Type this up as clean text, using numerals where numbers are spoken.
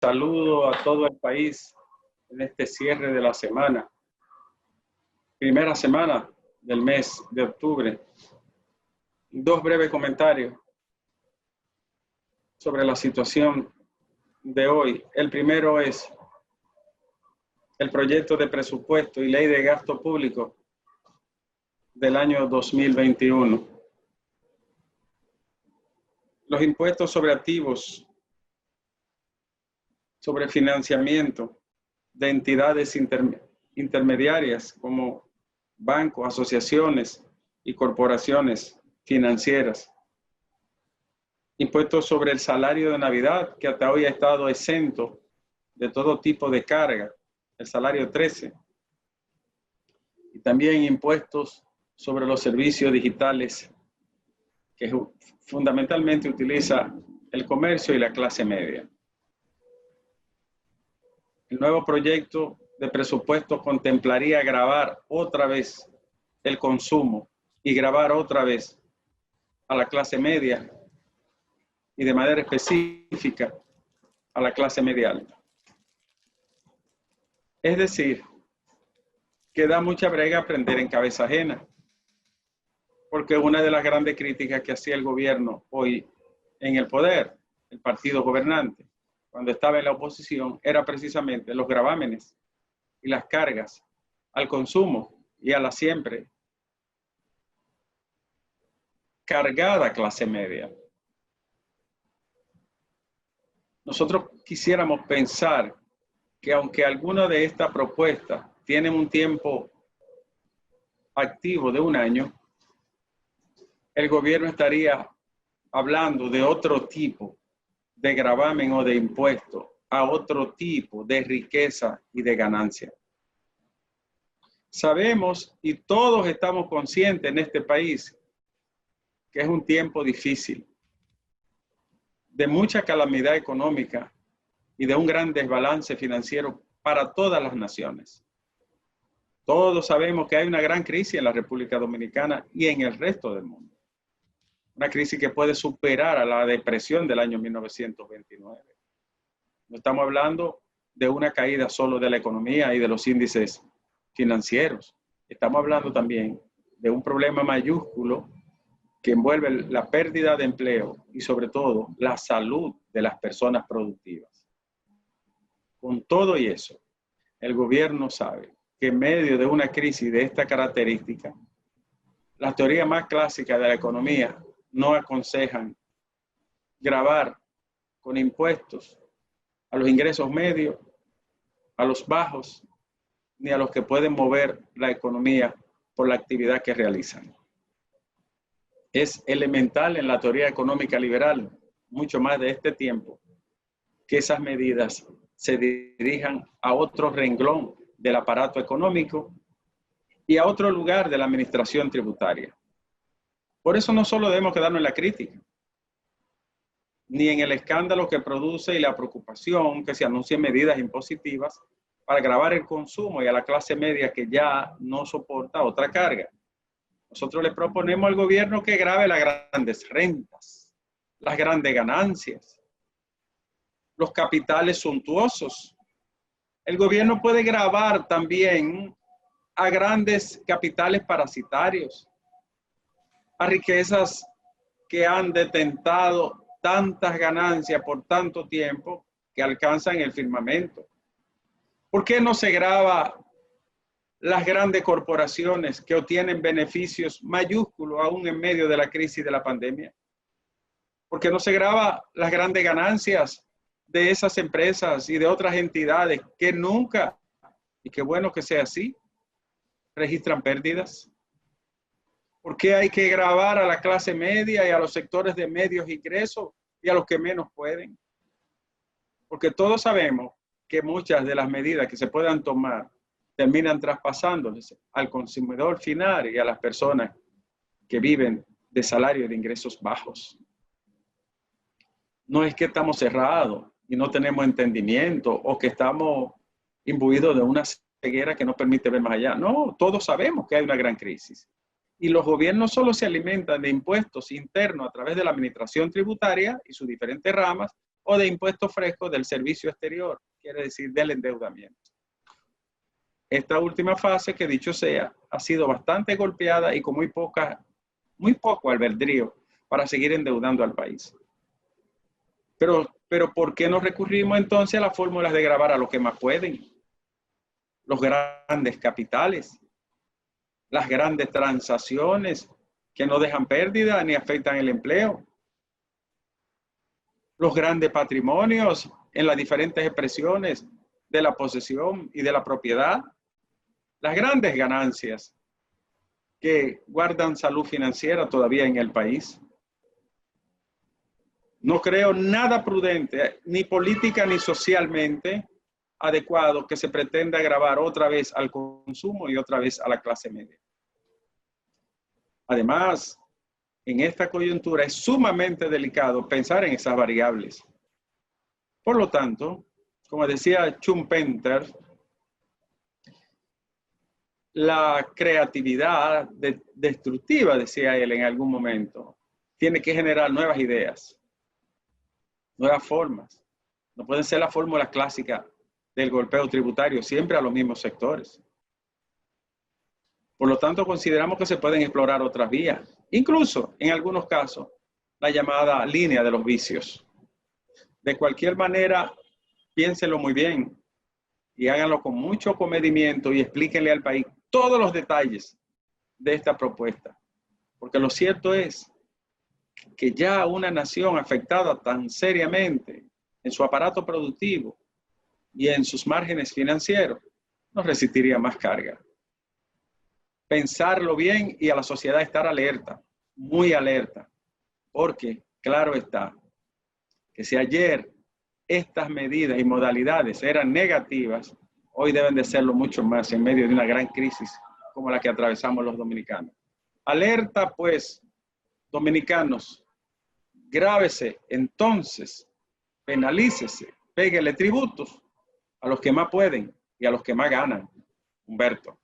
saludo a todo el país en este cierre de la semana, primera semana del mes de octubre. Dos breves comentarios sobre la situación de hoy. El primero es el proyecto de presupuesto y ley de gasto público del año 2021. Los impuestos sobre activos, sobre financiamiento de entidades intermediarias como bancos, asociaciones y corporaciones financieras. Impuestos sobre el salario de Navidad, que hasta hoy ha estado exento de todo tipo de carga, el salario 13. Y también impuestos sobre los servicios digitales que fundamentalmente utiliza el comercio y la clase media. El nuevo proyecto de presupuesto contemplaría gravar otra vez el consumo y gravar otra vez a la clase media y de manera específica a la clase media alta. Es decir, que da mucha brega aprender en cabeza ajena, porque una de las grandes críticas que hacía el gobierno hoy en el poder, el partido gobernante, cuando estaba en la oposición, era precisamente los gravámenes y las cargas al consumo y a la siempre cargada clase media. Nosotros quisiéramos pensar que aunque alguna de estas propuestas tienen un tiempo activo de un año, el gobierno estaría hablando de otro tipo de gravamen o de impuesto a otro tipo de riqueza y de ganancia. Sabemos y todos estamos conscientes en este país que es un tiempo difícil, de mucha calamidad económica y de un gran desbalance financiero para todas las naciones. Todos sabemos que hay una gran crisis en la República Dominicana y en el resto del mundo. Una crisis que puede superar a la depresión del año 1929. No estamos hablando de una caída solo de la economía y de los índices financieros. Estamos hablando también de un problema mayúsculo que envuelve la pérdida de empleo y sobre todo la salud de las personas productivas. Con todo y eso, el gobierno sabe que en medio de una crisis de esta característica, la teoría más clásica de la economía no aconsejan gravar con impuestos a los ingresos medios, a los bajos, ni a los que pueden mover la economía por la actividad que realizan. Es elemental en la teoría económica liberal, mucho más de este tiempo, que esas medidas se dirijan a otro renglón del aparato económico y a otro lugar de la administración tributaria. Por eso no solo debemos quedarnos en la crítica, ni en el escándalo que produce y la preocupación que se anuncien medidas impositivas para gravar el consumo y a la clase media que ya no soporta otra carga. Nosotros le proponemos al gobierno que grave las grandes rentas, las grandes ganancias, los capitales suntuosos. El gobierno puede gravar también a grandes capitales parasitarios, a riquezas que han detentado tantas ganancias por tanto tiempo que alcanzan el firmamento. ¿Por qué no se grava las grandes corporaciones que obtienen beneficios mayúsculos aún en medio de la crisis de la pandemia? ¿Por qué no se grava las grandes ganancias de esas empresas y de otras entidades que nunca, y qué bueno que sea así, registran pérdidas? ¿Por qué hay que gravar a la clase media y a los sectores de medios ingresos y a los que menos pueden? Porque todos sabemos que muchas de las medidas que se puedan tomar terminan traspasándoles al consumidor final y a las personas que viven de salarios de ingresos bajos. No es que estamos cerrados y no tenemos entendimiento o que estamos imbuidos de una ceguera que no permite ver más allá. No, todos sabemos que hay una gran crisis. Y los gobiernos solo se alimentan de impuestos internos a través de la administración tributaria y sus diferentes ramas o de impuestos frescos del servicio exterior, quiere decir del endeudamiento. Esta última fase, que dicho sea, ha sido bastante golpeada y con muy poco albedrío para seguir endeudando al país. Pero ¿por qué no recurrimos entonces a las fórmulas de gravar a los que más pueden? Los grandes capitales, las grandes transacciones que no dejan pérdida ni afectan el empleo, los grandes patrimonios en las diferentes expresiones de la posesión y de la propiedad, las grandes ganancias que guardan salud financiera todavía en el país. No creo nada prudente, ni política ni socialmente adecuado, que se pretenda agravar otra vez al consumo y otra vez a la clase media. Además, en esta coyuntura es sumamente delicado pensar en esas variables. Por lo tanto, como decía Schumpeter, la creatividad destructiva, decía él en algún momento, tiene que generar nuevas ideas, nuevas formas. No pueden ser la fórmula clásica del golpeo tributario, siempre a los mismos sectores. Por lo tanto, consideramos que se pueden explorar otras vías, incluso en algunos casos, la llamada línea de los vicios. De cualquier manera, piénsenlo muy bien y háganlo con mucho comedimiento y explíquenle al país todos los detalles de esta propuesta. Porque lo cierto es que ya una nación afectada tan seriamente en su aparato productivo y en sus márgenes financieros no resistiría más carga. Pensarlo bien y a la sociedad estar alerta, muy alerta, porque claro está que si ayer estas medidas y modalidades eran negativas, hoy deben de serlo mucho más en medio de una gran crisis como la que atravesamos los dominicanos. Alerta pues, dominicanos, grávese entonces, penalícese, péguele tributos a los que más pueden y a los que más ganan. Humberto.